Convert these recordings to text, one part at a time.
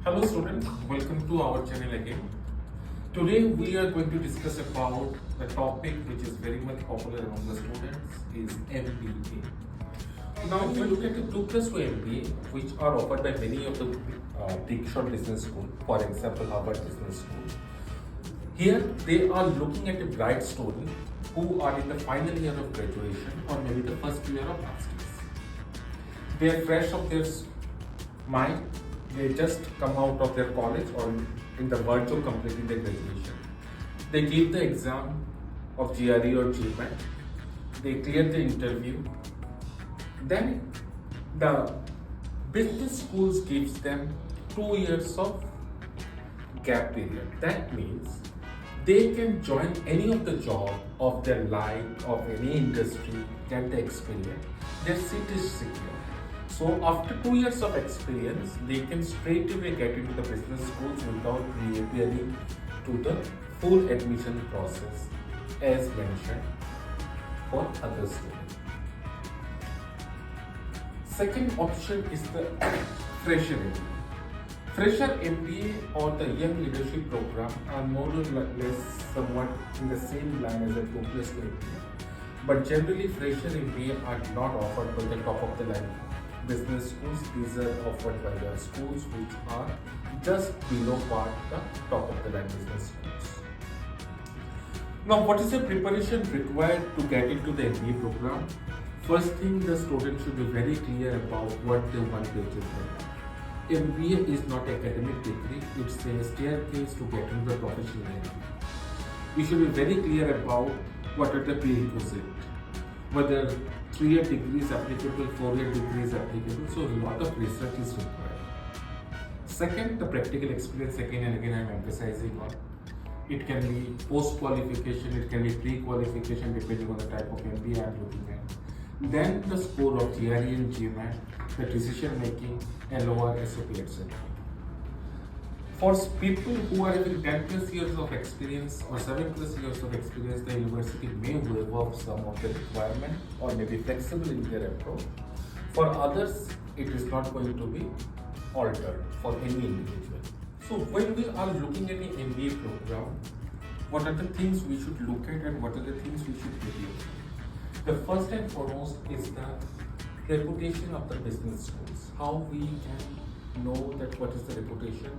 Hello students, welcome to our channel again. Today we are going to discuss about the topic which is very much popular among the students is MBA. Now if you look at the 2+2 MBA which are offered by many of the big shot business schools, for example Harvard Business School. Here they are looking at a bright student who are in the final year of graduation or maybe the first year of masters. They are fresh of their mind. They just come out of their college or in the verge of completing their graduation. They give the exam of GRE or GMAT. They clear the interview. Then the business schools gives them 2 years of gap period. That means they can join any of the job of their life, of any industry, get the experience. Their seat is secure. So after 2 years of experience, they can straight away get into the business schools without reappearing to the full admission process as mentioned for other students. Second option is the fresher MBA. Fresher MBA or the Young Leadership Program are more or less somewhat in the same line as a 2+2 MBA. But generally fresher MBA are not offered by the top of the line business schools. These are offered by the schools which are just below par the top of the line business schools. Now, what is the preparation required to get into the MBA program? First thing, the student should be very clear about what they want to achieve. MBA is not academic degree, it's a staircase to get into the professional MBA. You should be very clear about what are the prerequisites, whether 3-year degree is applicable, 4-year degree is applicable, so a lot of research is required. Second, the practical experience, again and again I am emphasizing on. It can be post-qualification, it can be pre-qualification depending on the type of MBA I am looking at. Then the score of GRE and GMAT, the decision making, LOR, SOP, etc. For people who are having 10+ years of experience or 7+ years of experience, the university may waive off some of the requirement or may be flexible in their approach. For others, it is not going to be altered for any individual. So when we are looking at an MBA program, what are the things we should look at and what are the things we should review? The first and foremost is the reputation of the business schools. How we can know that what is the reputation?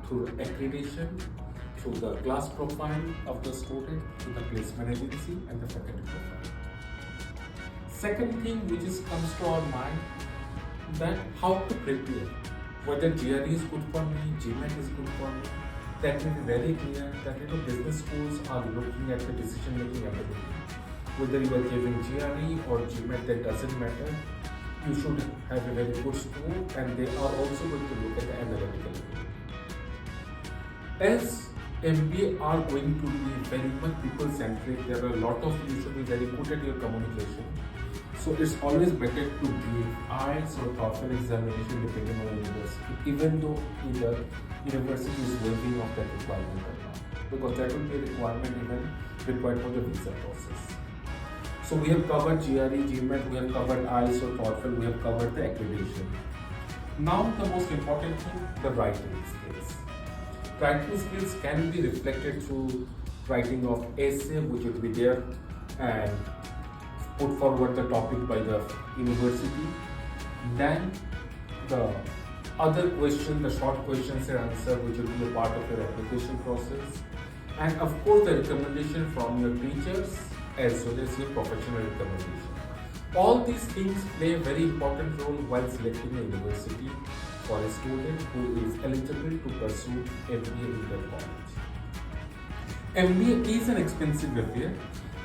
Through accreditation, through the class profile of the student, through the placement agency and the faculty profile. Second thing which comes to our mind, that how to prepare. Whether GRE is good for me, GMAT is good for me. That will be very clear that business schools are looking at the decision making ability. Whether you are giving GRE or GMAT, that doesn't matter. You should have a very good score and they are also going to look at the analytical ability. As MBA are going to be very much people-centric, there are a lot of you should be very good at your communication. So it's always better to give IELTS or TOEFL examination depending on the university, even though the university is waiving off that requirement right now, because that will be a requirement even required for the visa process. So we have covered GRE, GMAT, we have covered IELTS or TOEFL, we have covered the accreditation. Now the most important thing, the writing skills. Writing skills can be reflected through writing of essay which will be there and put forward the topic by the university. Then the other question, the short questions and answer which will be a part of your application process. And of course the recommendation from your teachers as well as your professional recommendation. All these things play a very important role while selecting a university for a student who is eligible to pursue MBA in their college. MBA is an expensive affair,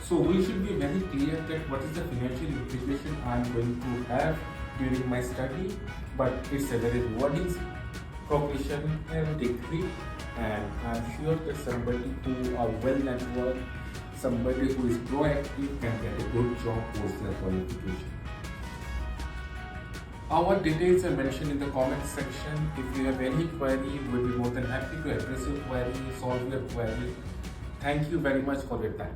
so we should be very clear that what is the financial implication I am going to have during my study, but it's a very rewarding profession and degree, and I am sure that somebody who are well networked, somebody who is proactive can get a good job post their qualification. Our details are mentioned in the comment section. If you have any query, we'll be more than happy to address your query, solve your query. Thank you very much for your time.